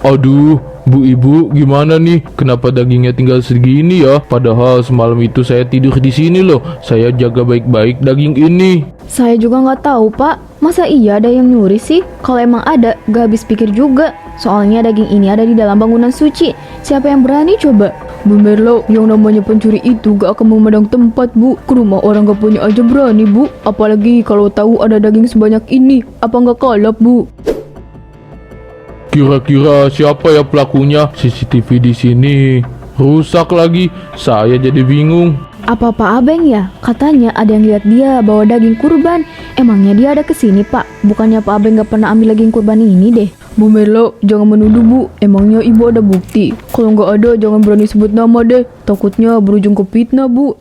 Aduh, Bu Ibu, gimana nih? Kenapa dagingnya tinggal segini ya? Padahal semalam itu saya tidur di sini loh. Saya jaga baik-baik daging ini. Saya juga nggak tahu, Pak. Masa iya ada yang nyuri sih? Kalau emang ada, gak habis pikir juga. Soalnya daging ini ada di dalam bangunan suci. Siapa yang berani coba? Bu Merlo, yang namanya pencuri itu gak akan memadang tempat, Bu. Ke rumah orang gak punya aja berani, Bu. Apalagi kalau tahu ada daging sebanyak ini. Apa nggak kalap, Bu? Kira-kira siapa ya pelakunya? CCTV di sini rusak lagi. Saya jadi bingung. Apa Pak Abeng ya? Katanya ada yang lihat dia bawa daging kurban. Emangnya dia ada kesini, Pak? Bukannya Pak Abeng gak pernah ambil daging kurban ini deh. Bu Merlo, jangan menuduh, Bu. Emangnya ibu ada bukti? Kalau nggak ada, jangan berani sebut nama deh. Takutnya berujung ke fitnah, Bu.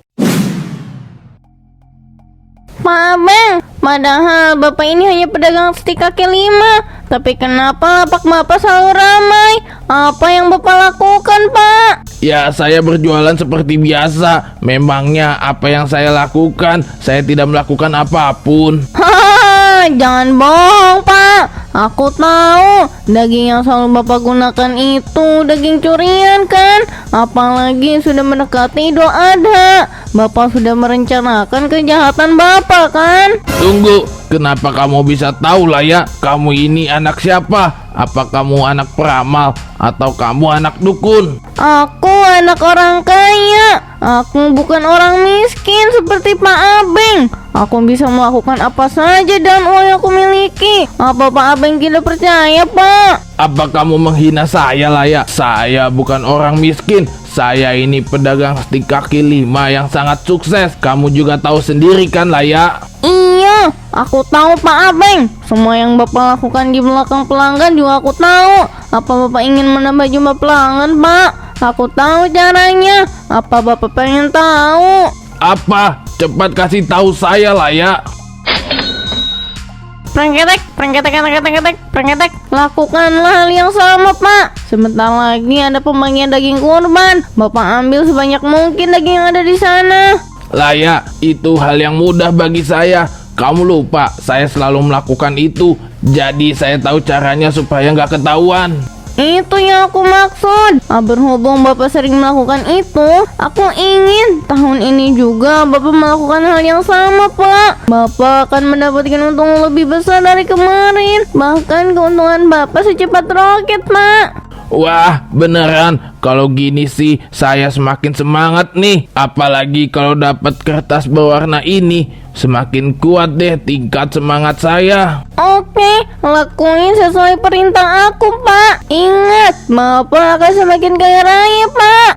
Pak Abeng, padahal bapak ini hanya pedagang stik kaki lima. Tapi kenapa lapak bapak selalu ramai? Apa yang bapak lakukan, Pak? Ya, saya berjualan seperti biasa. Memangnya apa yang saya lakukan? Saya tidak melakukan apapun. Hahaha, jangan bohong, Pak. Aku tahu daging yang selalu bapak gunakan itu daging curian kan? Apalagi sudah mendekati Idul Adha. Bapak sudah merencanakan kejahatan bapak kan? Tunggu, kenapa kamu bisa tahu lah ya? Kamu ini anak siapa? Apa kamu anak peramal atau kamu anak dukun? Aku anak orang kaya. Aku bukan orang miskin seperti Pak Abeng. Aku bisa melakukan apa saja dengan uang yang aku miliki. Apa Pak Abeng tidak percaya, Pak? Apa kamu menghina saya lah ya? Saya bukan orang miskin. Saya ini pedagang stik kaki lima yang sangat sukses. Kamu juga tahu sendiri kan lah ya? Iya, aku tahu Pak Abeng. Semua yang Bapak lakukan di belakang pelanggan juga aku tahu. Apa Bapak ingin menambah jumlah pelanggan, Pak? Aku tahu caranya. Apa Bapak pengen tahu? Apa? Cepat kasih tahu saya lah ya. Prengketek, prengketek, prengketek, prengketek. Lakukanlah hal yang sama, Pak. Sebentar lagi ada pembagian daging kurban. Bapak ambil sebanyak mungkin daging yang ada di sana. Lah ya, itu hal yang mudah bagi saya. Kamu lupa, saya selalu melakukan itu. Jadi saya tahu caranya supaya nggak ketahuan. Itu yang aku maksud. Berhubung Bapak sering melakukan itu, aku ingin tahun ini juga Bapak melakukan hal yang sama, Pak. Bapak akan mendapatkan untung lebih besar dari kemarin. Bahkan keuntungan Bapak secepat roket, Pak. Wah, beneran. Kalau gini sih saya semakin semangat nih. Apalagi kalau dapat kertas berwarna ini. Semakin kuat deh tingkat semangat saya. Oke, lakuin sesuai perintah aku, Pak. Ingat, Bapak akan semakin kaya raya, Pak.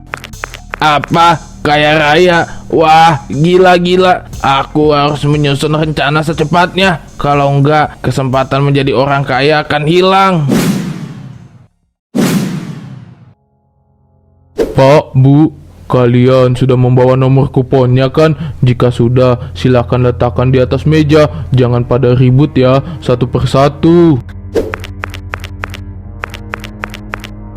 Apa? Kaya raya? Wah, gila-gila. Aku harus menyusun rencana secepatnya. Kalau enggak, kesempatan menjadi orang kaya akan hilang. Pak, Bu, kalian sudah membawa nomor kuponnya kan? Jika sudah, silakan letakkan di atas meja. Jangan pada ribut ya, satu persatu.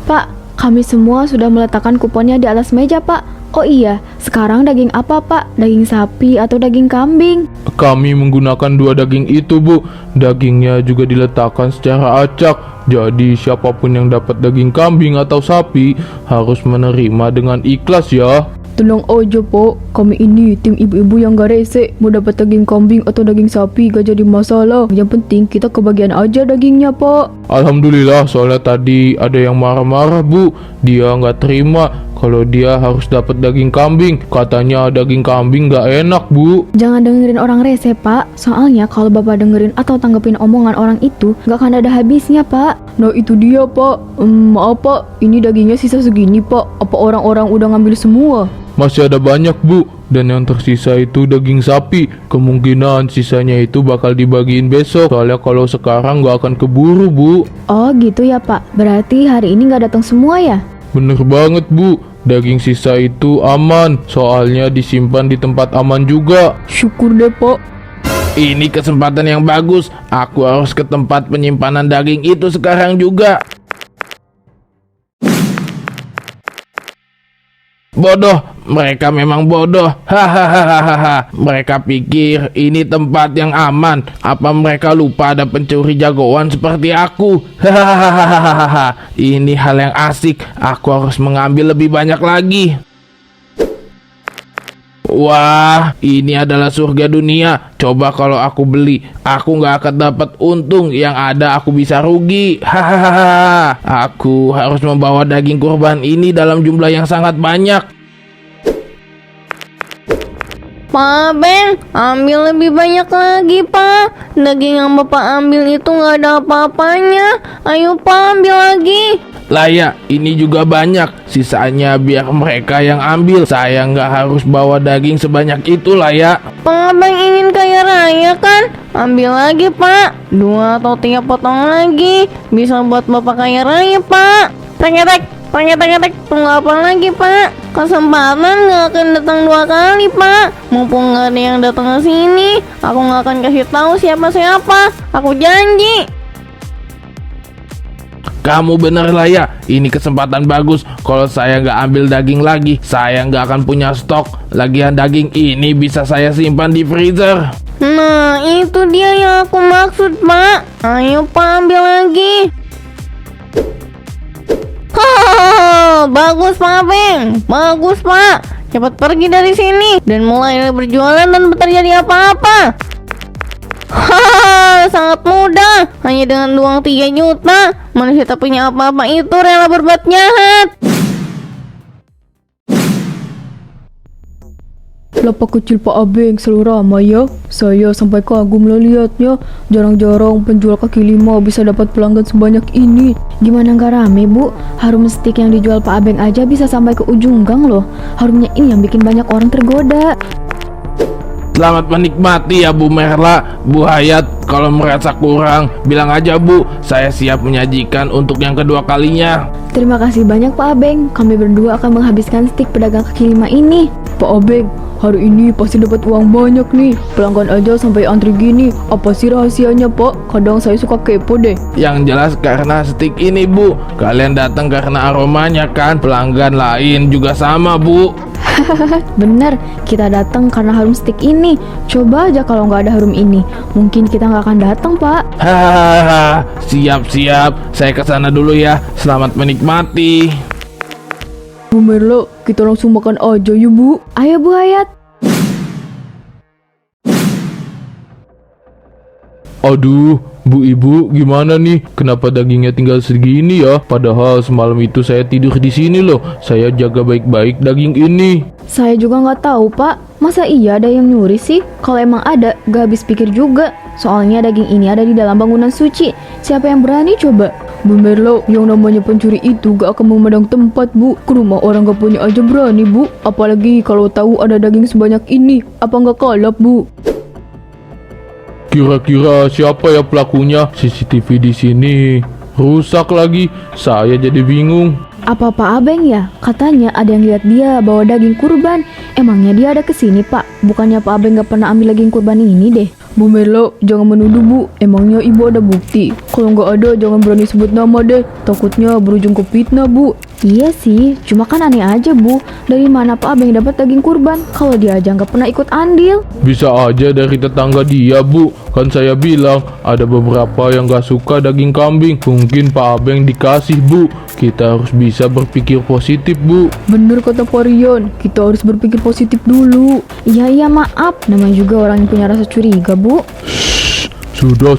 Pak, kami semua sudah meletakkan kuponnya di atas meja, Pak. Oh iya, sekarang daging apa, Pak? Daging sapi atau daging kambing? Kami menggunakan dua daging itu, Bu. Dagingnya juga diletakkan secara acak. Jadi siapapun yang dapat daging kambing atau sapi harus menerima dengan ikhlas ya. Tenang aja, Pak. Kami ini tim ibu-ibu yang gak rese. Mau dapat daging kambing atau daging sapi gak jadi masalah. Yang penting kita kebagian aja dagingnya, Pak. Alhamdulillah, soalnya tadi ada yang marah-marah, Bu. Dia nggak terima kalau dia harus dapat daging kambing. Katanya daging kambing nggak enak, Bu. Jangan dengerin orang rese, Pak. Soalnya kalau Bapak dengerin atau tanggepin omongan orang itu, gak akan ada habisnya, Pak. Nah itu dia, Pak. Maaf, Pak. Ini dagingnya sisa segini, Pak. Apa orang-orang udah ngambil semua? Masih ada banyak, Bu. Dan yang tersisa itu daging sapi. Kemungkinan sisanya itu bakal dibagiin besok. Soalnya kalau sekarang nggak akan keburu, Bu. Oh gitu ya, Pak. Berarti hari ini gak datang semua ya? Bener banget, Bu. Daging sisa itu aman. Soalnya disimpan di tempat aman juga. Syukur deh, Pak. Ini kesempatan yang bagus. Aku harus ke tempat penyimpanan daging itu sekarang juga. Bodoh, mereka memang bodoh. Hahaha. Mereka pikir ini tempat yang aman. Apa mereka lupa ada pencuri jagoan seperti aku? Hahaha. Ini hal yang asik. Aku harus mengambil lebih banyak lagi. Wah, ini adalah surga dunia. Coba kalau aku beli, aku nggak akan dapat untung. Yang ada aku bisa rugi. Hahaha. Aku harus membawa daging kurban ini dalam jumlah yang sangat banyak. Pak Abeng, ambil lebih banyak lagi, Pak. Daging yang Bapak ambil itu nggak ada apa-apanya. Ayo, Pak, ambil lagi. Laya, ini juga banyak. Sisanya biar mereka yang ambil. Saya nggak harus bawa daging sebanyak itu, Laya. Pak Abeng ingin kaya raya kan? Ambil lagi, Pak. 2 atau 3 potong lagi. Bisa buat Bapak kaya raya, Pak. Tek, tunggu apa lagi, Pak? Kesempatan nggak akan datang 2 kali, Pak. Mumpung nggak ada yang datang ke sini, aku nggak akan kasih tahu siapa-siapa. Aku janji. Kamu bener, Laya. Ini kesempatan bagus. Kalau saya nggak ambil daging lagi, saya nggak akan punya stok. Lagian daging ini bisa saya simpan di freezer. Nah, itu dia yang aku maksud, Pak. Ayo, Pak, ambil lagi. Bagus, Pak Abeng. Bagus, Pak. Cepat pergi dari sini dan mulai berjualan dan terjadi apa-apa. Sangat mudah. Hanya dengan uang 3 juta, manusia tak punya apa-apa itu rela berbuat jahat. Lapak kecil Pak Abeng selalu ramai ya. Saya sampai kagum melihatnya. Jarang-jarang penjual kaki lima bisa dapat pelanggan sebanyak ini. Gimana nggak rame, Bu? Harum stik yang dijual Pak Abeng aja bisa sampai ke ujung gang loh. Harumnya ini yang bikin banyak orang tergoda. Selamat menikmati ya Bu Merla. Bu Hayat, kalau merasa kurang, bilang aja Bu. Saya siap menyajikan untuk yang kedua kalinya. Terima kasih banyak Pak Abeng. Kami berdua akan menghabiskan stik pedagang kaki lima ini. Pak Abeng, hari ini pasti dapat uang banyak nih. Pelanggan aja sampai antri gini. Apa sih rahasianya, Pak? Kadang saya suka kepo deh. Yang jelas karena stik ini, Bu. Kalian datang karena aromanya kan. Pelanggan lain juga sama, Bu. Bener, kita datang karena harum stik ini. Coba aja kalau nggak ada harum ini, mungkin kita nggak akan datang, Pak. Hahaha, siap. Saya kesana dulu ya. Selamat menikmati. Bu Merlo, kita langsung makan aja yuk, Bu. Ayo, Bu Hayat. Aduh, Bu Ibu, gimana nih? Kenapa dagingnya tinggal segini ya? Padahal semalam itu saya tidur di sini loh. Saya jaga baik-baik daging ini. Saya juga nggak tahu, Pak. Masa iya ada yang nyuri sih? Kalau emang ada, gak habis pikir juga. Soalnya daging ini ada di dalam bangunan suci. Siapa yang berani coba? Bu Merlo, yang namanya pencuri itu gak akan memadang tempat, Bu. Ke rumah orang gak punya aja berani, Bu. Apalagi kalau tahu ada daging sebanyak ini. Apa nggak kalap, Bu? Kira-kira siapa ya pelakunya? CCTV di sini rusak lagi. Saya jadi bingung. Apa Pak Abeng ya? Katanya ada yang lihat dia bawa daging kurban. Emangnya dia ada kesini, Pak? Bukannya Pak Abeng gak pernah ambil daging kurban ini deh. Bu Merlo, jangan menuduh, Bu. Emangnya Ibu ada bukti? Kalau nggak ada, jangan berani sebut nama deh. Takutnya berujung ke fitnah, Bu. Iya sih, cuma kan aneh aja, Bu. Dari mana Pak Abeng dapat daging kurban kalau dia aja nggak pernah ikut andil? Bisa aja dari tetangga dia, Bu. Kan saya bilang ada beberapa yang gak suka daging kambing. Mungkin Pak Abeng dikasih, Bu. Kita harus bisa berpikir positif, Bu. Bener kata Pak Rian, kita harus berpikir positif dulu. Iya, maaf. Namanya juga orang yang punya rasa curiga, Bu. Sudah.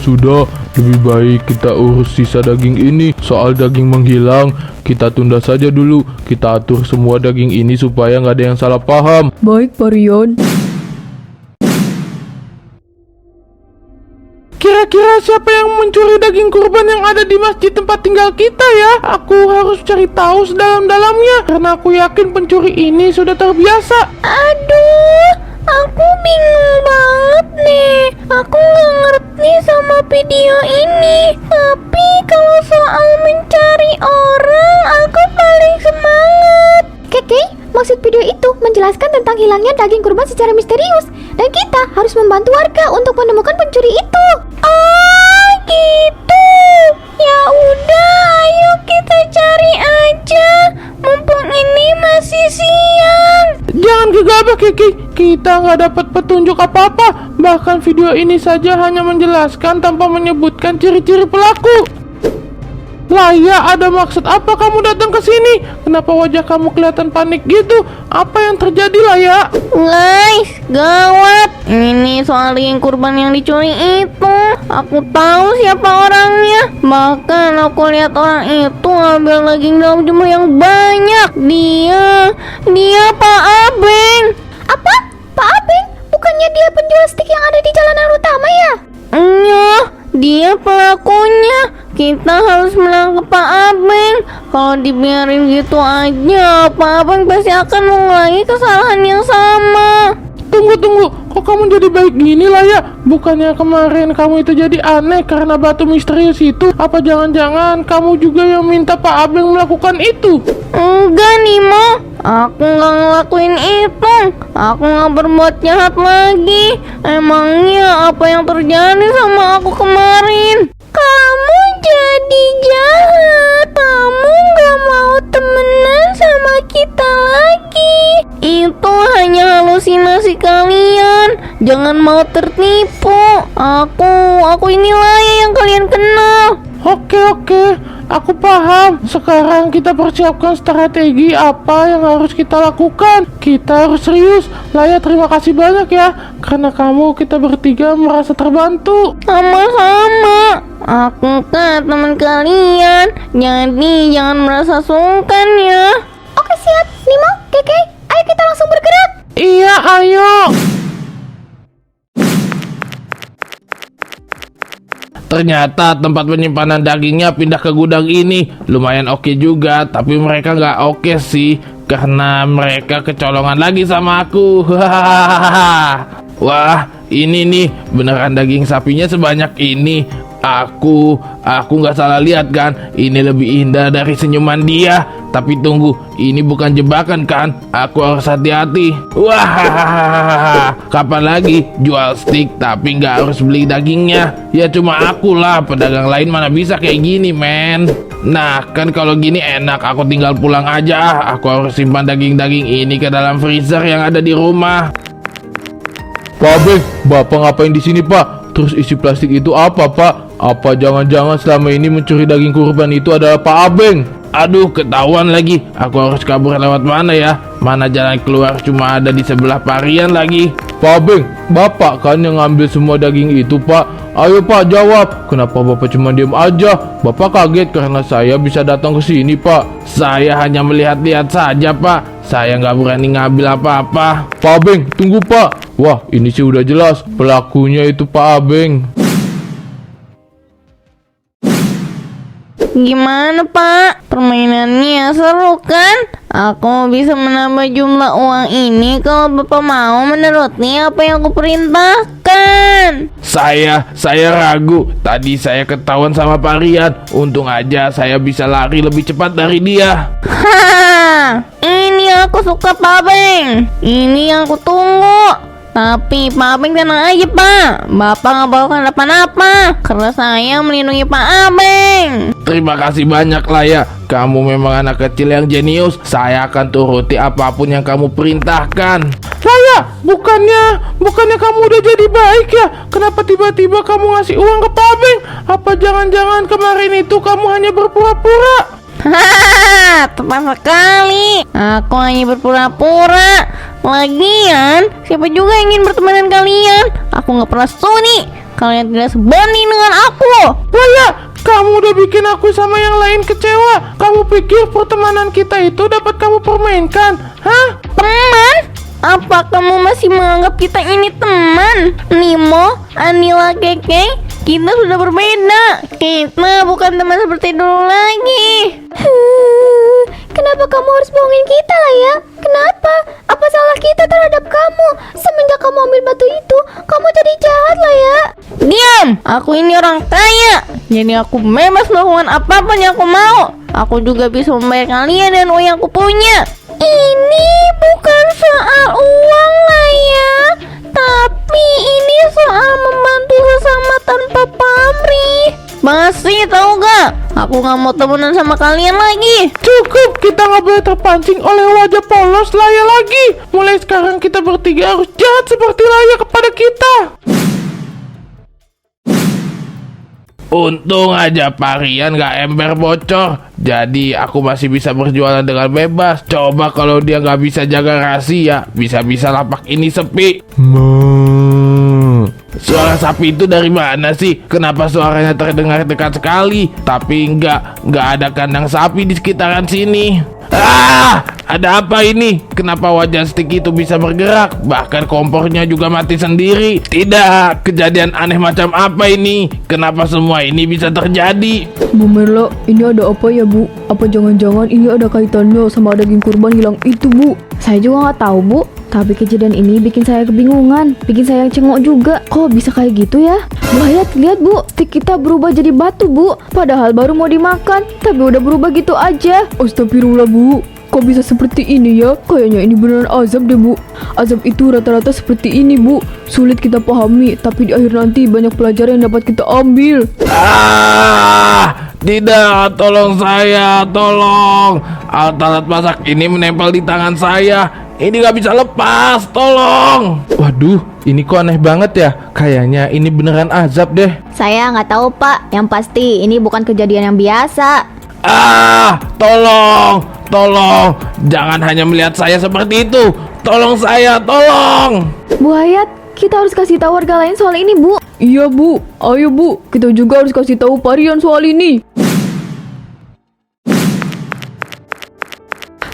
Lebih baik kita urus sisa daging ini. Soal daging menghilang, kita tunda saja dulu. Kita atur semua daging ini supaya nggak ada yang salah paham. Baik, Pak Rian. Kira-kira siapa yang mencuri daging kurban yang ada di masjid tempat tinggal kita ya? Aku harus cari tahu sedalam-dalamnya, karena aku yakin pencuri ini sudah terbiasa. Aduh, aku bingung banget nih. Aku nggak ngerti sama video ini. Tapi kalau soal mencari orang, aku paling semangat. Keke, maksud video itu menjelaskan tentang hilangnya daging kurban secara misterius. Dan kita harus membantu warga untuk menemukan pencuri itu. Oh, gitu. Ya udah, ayo kita cari aja. Mumpung ini masih siang. Jangan gegabah Kiki, kita nggak dapat petunjuk apa-apa. Bahkan video ini saja hanya menjelaskan tanpa menyebutkan ciri-ciri pelaku. Laya, ada maksud apa kamu datang ke sini? Kenapa wajah kamu kelihatan panik gitu? Apa yang terjadi, Laya? Guys, gawat. Ini soal daging kurban yang dicuri itu. Aku tahu siapa orangnya. Bahkan aku lihat orang itu ambil daging dalam jumlah yang banyak. Dia Pak Abeng. Apa? Pak Abeng? Bukannya dia penjual stik yang ada di jalanan utama ya? Iya, dia pelakunya. Kita harus menangkap Pak Abeng. Kalau dibiarin gitu aja, Pak Abeng pasti akan mengulangi kesalahan yang sama. Tunggu, kok kamu jadi baik gini, Laya? Bukannya kemarin kamu itu jadi aneh karena batu misterius itu? Apa jangan-jangan kamu juga yang minta Pak Abeng melakukan itu? Enggak, Nimo. Aku nggak ngelakuin itu. Aku nggak berbuat jahat lagi. Emangnya apa yang terjadi sama aku kemarin? Kamu jadi jahat. Kamu nggak mau temenan sama kita lagi. Itu hanya halusinasi kalian. Jangan mau tertipu. Aku ini Laya yang kalian kenal. Oke, aku paham. Sekarang kita persiapkan strategi apa yang harus kita lakukan. Kita harus serius. Laya, terima kasih banyak ya. Karena kamu, kita bertiga merasa terbantu. Sama-sama. Aku kan teman kalian. Jadi jangan merasa sungkan ya. Oke siap, Nimo, Keke, ayo kita langsung bergerak. Iya, ayo. Ternyata tempat penyimpanan dagingnya pindah ke gudang ini. Lumayan oke juga, tapi mereka nggak oke sih. Karena mereka kecolongan lagi sama aku. Wah, ini nih, beneran daging sapinya sebanyak ini. Aku nggak salah lihat kan? Ini lebih indah dari senyuman dia. Tapi tunggu, ini bukan jebakan kan? Aku harus hati-hati. Wah, kapan lagi jual steak tapi nggak harus beli dagingnya? Ya cuma aku lah, pedagang lain mana bisa kayak gini, men. Nah, kan kalau gini enak, aku tinggal pulang aja. Aku harus simpan daging-daging ini ke dalam freezer yang ada di rumah. Pak Abeng, Bapak ngapain di sini, Pak? Terus isi plastik itu apa, Pak? Apa jangan-jangan selama ini mencuri daging kurban itu adalah Pak Abeng? Aduh, ketahuan lagi. Aku harus kabur lewat mana ya? Mana jalan keluar cuma ada di sebelah parian lagi. Pak Abeng, Bapak kan yang ngambil semua daging itu, Pak. Ayo Pak, jawab. Kenapa Bapak cuma diam aja? Bapak kaget karena saya bisa datang ke sini, Pak. Saya hanya melihat-lihat saja, Pak. Saya nggak berani ngambil apa-apa. Pak Abeng, tunggu, Pak. Wah, ini sih udah jelas. Pelakunya itu Pak Abeng. Gimana Pak? Permainannya seru kan? Aku bisa menambah jumlah uang ini kalau Bapak mau menuruti apa yang aku perintahkan. Saya ragu. Tadi saya ketahuan sama Pak Rian. Untung aja saya bisa lari lebih cepat dari dia. Hahaha, ini aku suka Pak Abeng. Ini yang aku tunggu. Tapi Pak Abeng tenang aja Pak. Bapak nggak bakal kenapa-napa karena saya melindungi Pak Abeng. Terima kasih banyak Laya. Kamu memang anak kecil yang jenius. Saya akan turuti apapun yang kamu perintahkan. Laya, bukannya kamu udah jadi baik ya? Kenapa tiba-tiba kamu ngasih uang ke Pak Abeng? Apa jangan-jangan kemarin itu kamu hanya berpura-pura? Hahaha, tepat sekali. Aku hanya berpura-pura. Lagian, siapa juga yang ingin berteman dengan kalian? Aku nggak pernah suni. Kalian tidak sebanding dengan aku. Laya, kamu udah bikin aku sama yang lain kecewa. Kamu pikir pertemanan kita itu dapat kamu permainkan? Hah? Teman? Apa kamu masih menganggap kita ini teman? Nimo, Anila, Keke, kita sudah berbeda. Kita bukan teman seperti dulu lagi. Kenapa kamu harus bohongin kita lah ya? Kenapa? Apa salah kita terhadap kamu? Semenjak kamu ambil batu itu, kamu jadi jahat lah ya. Diam! Aku ini orang kaya. Jadi aku bebas melakukan apapun yang aku mau. Aku juga bisa membayar kalian dengan uang yang aku punya. Ini bukan soal uang lah ya, tapi ini soal membantu sesama tanpa pamrih. Basi tahu gak? Aku nggak mau temenan sama kalian lagi. Cukup, kita nggak boleh terpancing oleh wajah polos Laya lagi. Mulai sekarang kita bertiga harus jahat seperti Laya kepada kita. Untung aja Parian gak ember bocor, jadi aku masih bisa berjualan dengan bebas. Coba kalau dia gak bisa jaga rahasia, bisa-bisa lapak ini sepi. Suara sapi itu dari mana sih? Kenapa suaranya terdengar dekat sekali? Tapi nggak ada kandang sapi di sekitaran sini. Ada apa ini? Kenapa wajah Stick itu bisa bergerak? Bahkan kompornya juga mati sendiri. Tidak, kejadian aneh macam apa ini? Kenapa semua ini bisa terjadi? Bu Merla, ini ada apa ya Bu? Apa jangan-jangan ini ada kaitannya sama daging kurban hilang itu Bu? Saya juga nggak tahu Bu. Tapi kejadian ini bikin saya kebingungan, bikin saya cengok juga. Kok bisa kayak gitu ya? Bahaya, lihat Bu, Stick kita berubah jadi batu Bu. Padahal baru mau dimakan, tapi udah berubah gitu aja. Astagfirullah Bu, kok bisa seperti ini ya? Kayaknya ini beneran azab deh Bu. Azab itu rata-rata seperti ini Bu. Sulit kita pahami, tapi di akhir nanti banyak pelajaran yang dapat kita ambil. Tidak, tolong saya, tolong. Alat masak ini menempel di tangan saya. Ini gak bisa lepas, tolong. Waduh, ini kok aneh banget ya. Kayaknya ini beneran azab deh. Saya nggak tahu Pak, yang pasti ini bukan kejadian yang biasa. Tolong. Jangan hanya melihat saya seperti itu. Tolong saya, tolong. Bu Hayat, kita harus kasih tahu warga lain soal ini Bu. Iya Bu, ayo Bu, kita juga harus kasih tahu Parian soal ini.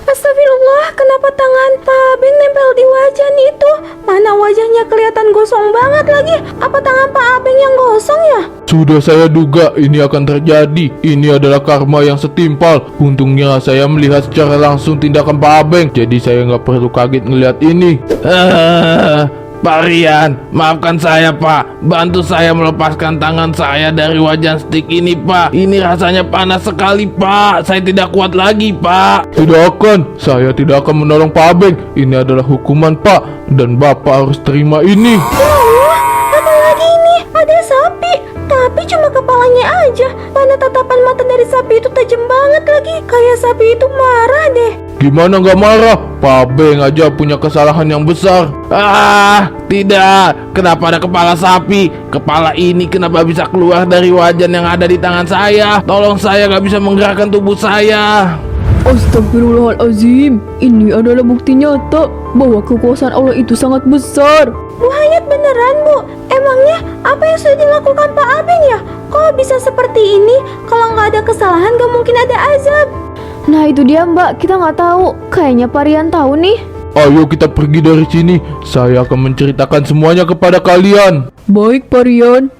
Astagfirullah, kenapa tangan Pak Abeng nempel di wajah itu? Mana wajahnya kelihatan gosong banget lagi. Apa tangan Pak Abeng yang gosong ya? Sudah saya duga ini akan terjadi. Ini adalah karma yang setimpal. Untungnya saya melihat secara langsung tindakan Pak Abeng, jadi saya nggak perlu kaget ngelihat ini. Pak Rian, maafkan saya Pak. Bantu saya melepaskan tangan saya dari wajan Stick ini Pak. Ini rasanya panas sekali Pak. Saya tidak kuat lagi Pak. Saya tidak akan menolong Pak Abeng. Ini adalah hukuman Pak, dan Bapak harus terima ini. Apalagi ini ada sapi, tapi cuma kepalanya aja. Mana tatapan mata dari sapi itu tajam banget lagi. Kayak sapi itu marah deh. Gimana nggak marah? Pak Abeng aja punya kesalahan yang besar. Tidak. Kenapa ada kepala sapi? Kepala ini kenapa bisa keluar dari wajan yang ada di tangan saya? Tolong, saya nggak bisa menggerakkan tubuh saya. Astagfirullahalazim, ini adalah bukti nyata bahwa kekuasaan Allah itu sangat besar. Bu Hayat beneran Bu? Emangnya apa yang sudah dilakukan Pak Abeng ya? Kok bisa seperti ini? Kalau nggak ada kesalahan gak mungkin ada azab. Nah itu dia Mbak, kita nggak tahu. Kayaknya Parian tahu nih. Ayo kita pergi dari sini. Saya akan menceritakan semuanya kepada kalian. Baik Parian.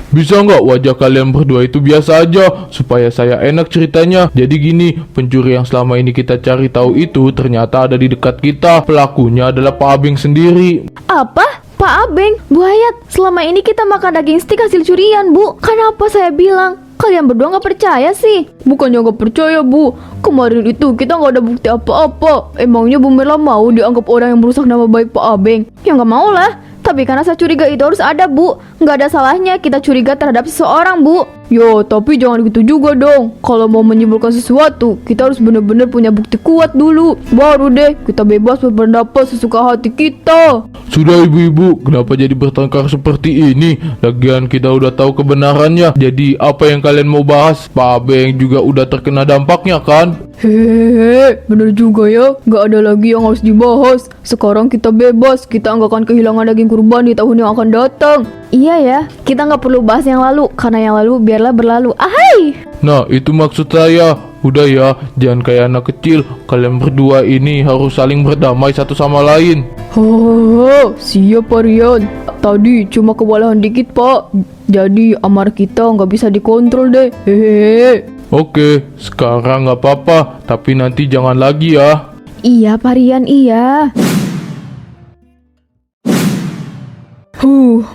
Bisa nggak wajah kalian berdua itu biasa aja, supaya saya enak ceritanya. Jadi gini, pencuri yang selama ini kita cari tahu itu ternyata ada di dekat kita. Pelakunya adalah Pak Abeng sendiri. Apa? Pak Abeng? Bu Hayat, selama ini kita makan daging Stick hasil curian Bu. Kenapa saya bilang? Kalian berdua nggak percaya sih? Bukannya nggak percaya Bu. Kemarin itu kita nggak ada bukti apa-apa. Emangnya Bu Merla mau dianggap orang yang merusak nama baik Pak Abeng? Ya nggak mau lah. Tapi karena saya curiga itu harus ada Bu. Nggak ada salahnya kita curiga terhadap seseorang Bu. Yo, tapi jangan gitu juga dong. Kalau mau menyimpulkan sesuatu, kita harus benar-benar punya bukti kuat dulu. Baru deh kita bebas berpendapat sesuka hati kita. Sudah ibu-ibu, kenapa jadi bertengkar seperti ini? Lagian kita udah tahu kebenarannya. Jadi apa yang kalian mau bahas? Pak Abeng juga udah terkena dampaknya kan? Hehehe, bener juga ya. Nggak ada lagi yang harus dibahas. Sekarang kita bebas. Kita nggak akan kehilangan daging kurban di tahun yang akan datang. Iya ya, kita nggak perlu bahas yang lalu. Karena yang lalu biarlah berlalu. Ahai! Nah, itu maksud saya. Udah ya, jangan kayak anak kecil. Kalian berdua ini harus saling berdamai satu sama lain. Hahaha, siap Parian. Tadi cuma kewalahan dikit Pak. Jadi amarah kita nggak bisa dikontrol deh. Hehehe. Oke, sekarang nggak apa-apa. Tapi nanti jangan lagi ya. Iya Parian, iya.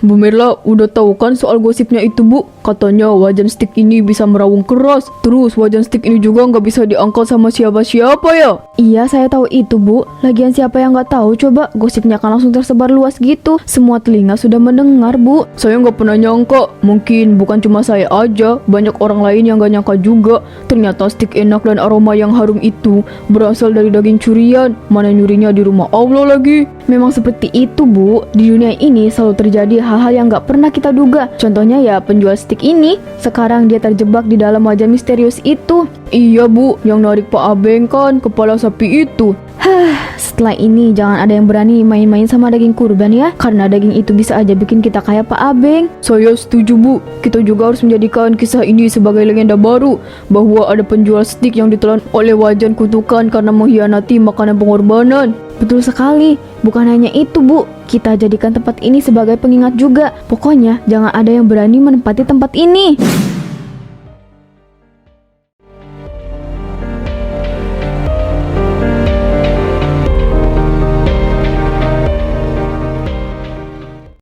Bu Merla udah tahu kan soal gosipnya itu Bu? Katanya wajan stik ini bisa merawung keras. Terus wajan stik ini juga nggak bisa diangkat sama siapa-siapa ya. Iya, saya tahu itu, Bu. Lagian siapa yang nggak tahu? Coba gosipnya kan langsung tersebar luas gitu. Semua telinga sudah mendengar, Bu. Saya nggak pernah nyangka. Mungkin bukan cuma saya aja, banyak orang lain yang nggak nyangka juga. Ternyata stik enak dan aroma yang harum itu berasal dari daging curian. Mana nyurinya di rumah Allah lagi. Memang seperti itu, Bu. Di dunia ini selalu terjadi hal-hal yang nggak pernah kita duga. Contohnya ya penjual stik ini. Sekarang dia terjebak di dalam wajan misterius itu. Iya Bu, yang narik Pak Abeng kan kepala sapi itu. Setelah ini jangan ada yang berani main-main sama daging kurban ya. Karena daging itu bisa aja bikin kita kayak Pak Abeng. Saya setuju Bu, kita juga harus menjadikan kisah ini sebagai legenda baru. Bahwa ada penjual stik yang ditelan oleh wajan kutukan karena mengkhianati makanan pengorbanan. Betul sekali. Bukan hanya itu, Bu. Kita jadikan tempat ini sebagai pengingat juga. Pokoknya jangan ada yang berani menempati tempat ini.